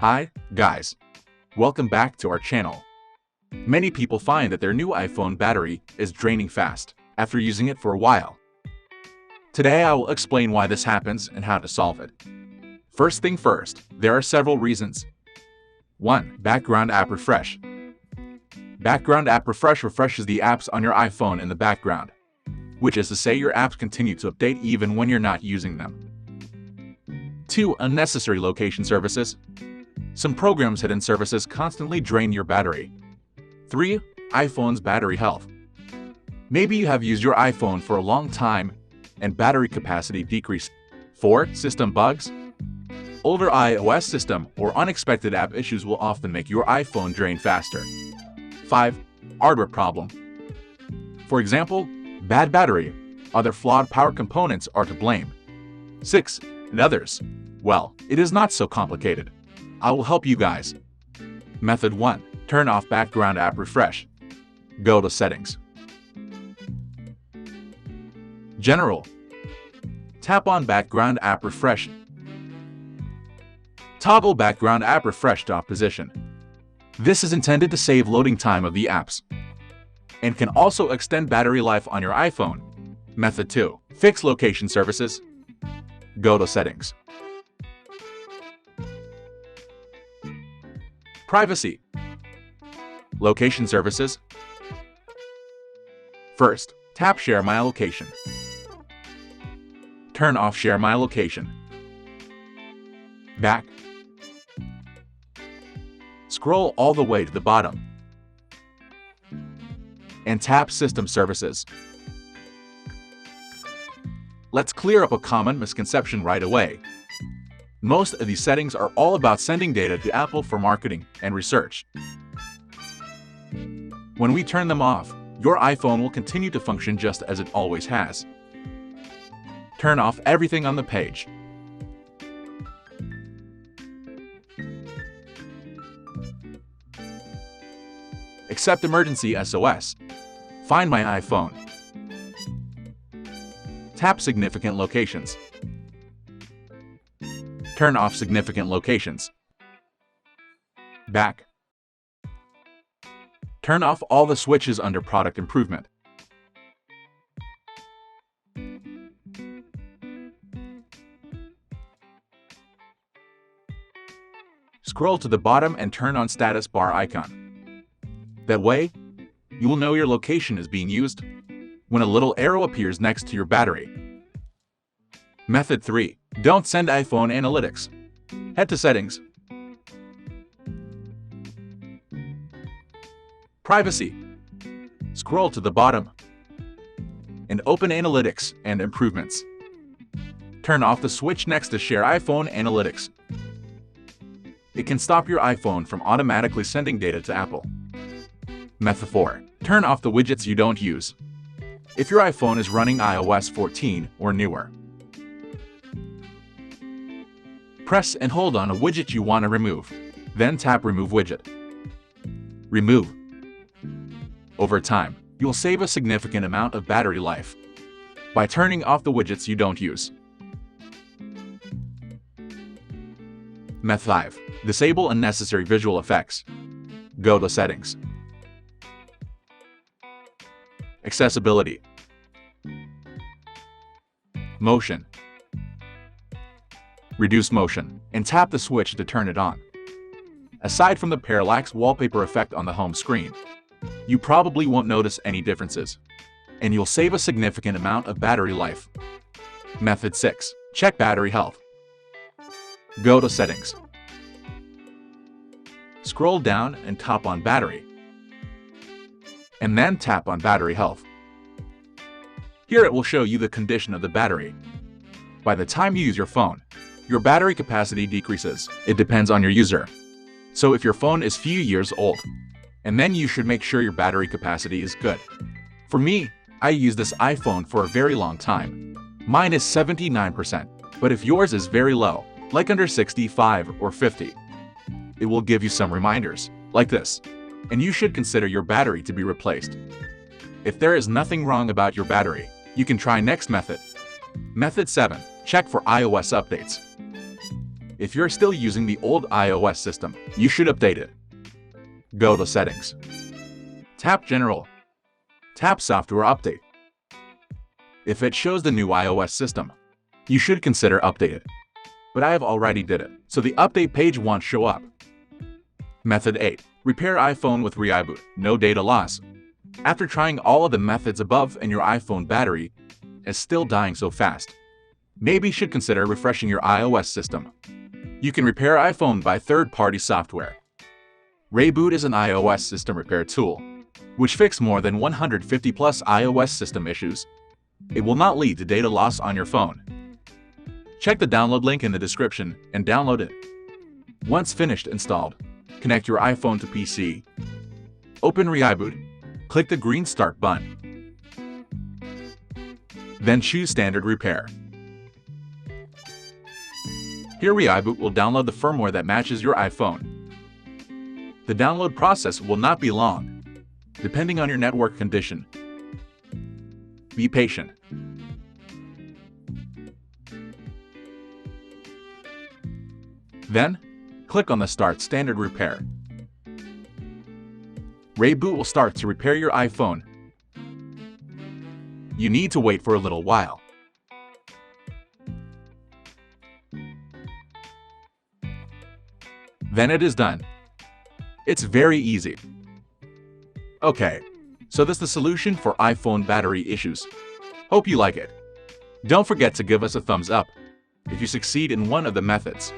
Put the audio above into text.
Hi, guys. Welcome back to our channel. Many people find that their new iPhone battery is draining fast after using it for a while. Today I will explain why this happens and how to solve it. First thing first, there are several reasons. 1. Background app refresh. Background app refresh refreshes the apps on your iPhone in the background, which is to say your apps continue to update even when you're not using them. 2. Unnecessary location services. Some programs' hidden services constantly drain your battery. 3. iPhone's battery health. Maybe you have used your iPhone for a long time and battery capacity decreased. 4. System bugs. Older iOS system or unexpected app issues will often make your iPhone drain faster. 5. Hardware problem. For example, bad battery, other flawed power components are to blame. 6. And others. Well, it is not so complicated. I will help you guys. Method 1. Turn off background app refresh. Go to Settings. General. Tap on Background App Refresh. Toggle Background App Refresh to off position. This is intended to save loading time of the apps and can also extend battery life on your iPhone. Method 2. Fix location services. Go to Settings. Privacy. Location services. First, tap Share My Location. Turn off Share My Location. Back. Scroll all the way to the bottom and tap System Services. Let's clear up a common misconception right away. Most of these settings are all about sending data to Apple for marketing and research. When we turn them off, your iPhone will continue to function just as it always has. Turn off everything on the page. Except emergency SOS. Find My iPhone. Tap Significant Locations. Turn off significant locations. Back. Turn off all the switches under Product Improvement. Scroll to the bottom and turn on Status Bar icon. That way, you will know your location is being used when a little arrow appears next to your battery. Method 3. Don't send iPhone analytics. Head to Settings. Privacy. Scroll to the bottom and open Analytics and Improvements. Turn off the switch next to Share iPhone Analytics. It can stop your iPhone from automatically sending data to Apple. Method 4. Turn off the widgets you don't use. If your iPhone is running iOS 14 or newer, press and hold on a widget you want to remove. Then tap Remove Widget. Remove. Over time, you'll save a significant amount of battery life by turning off the widgets you don't use. Method 5. Disable unnecessary visual effects. Go to Settings. Accessibility. Motion. Reduce motion, and tap the switch to turn it on. Aside from the parallax wallpaper effect on the home screen, you probably won't notice any differences, and you'll save a significant amount of battery life. Method 6. Check battery health. Go to Settings. Scroll down and tap on Battery, and then tap on Battery Health. Here it will show you the condition of the battery. By the time you use your phone, your battery capacity decreases. It depends on your user. So if your phone is few years old, and then you should make sure your battery capacity is good. For me, I use this iPhone for a very long time. Mine is 79%, but if yours is very low, like under 65 or 50, it will give you some reminders, like this, and you should consider your battery to be replaced. If there is nothing wrong about your battery, you can try next method. Method 7. Check for iOS updates. If you're still using the old iOS system, you should update it. Go to Settings. Tap General. Tap Software Update. If it shows the new iOS system, you should consider update it. But I have already did it, so the update page won't show up. Method 8. Repair iPhone with Reiboot. No data loss. After trying all of the methods above and your iPhone battery is still dying so fast, maybe you should consider refreshing your iOS system. You can repair iPhone by third-party software. Reiboot is an iOS system repair tool, which fixes more than 150 plus iOS system issues. It will not lead to data loss on your phone. Check the download link in the description and download it. Once finished installed, connect your iPhone to PC. Open Reiboot. Click the green Start button. Then choose Standard Repair. Here Reiboot will download the firmware that matches your iPhone. The download process will not be long, depending on your network condition. Be patient. Then, click on the Start Standard Repair. Reiboot will start to repair your iPhone. You need to wait for a little while. Then it is done. It's very easy. Okay, so that's the solution for iPhone battery issues. Hope you like it. Don't forget to give us a thumbs up if you succeed in one of the methods.